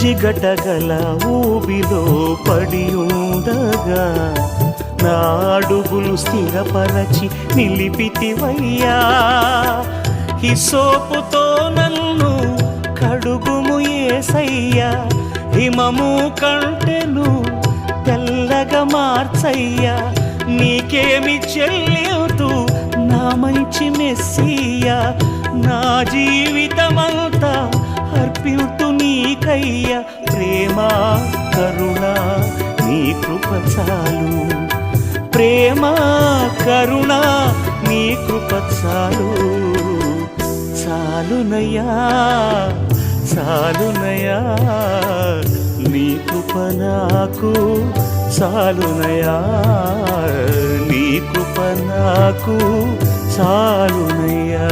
జిగటగల ఊబిలో పడి ఉండగా నా అడుగులు స్థిరపరచి నిలిపితివయ్యా. హిసోపుతో నన్ను కడుగుము యేసయ్యా, హిమము కంటెను తెల్లగా మార్చయ్యా. నీకేమి చెల్లితూ నా మంచి మెస్సియా, నా జీవితమంతా అర్పితు నీకయ్యా. ప్రేమ కరుణ నీ కృప చాలు, ప్రేమ కరుణ నీ కృప చాలు. చాలునయ్యా చాలునయ్యా నీ కృప నాకు చాలునయ్యా, నీ కృప నాకు చాలునయ్యా.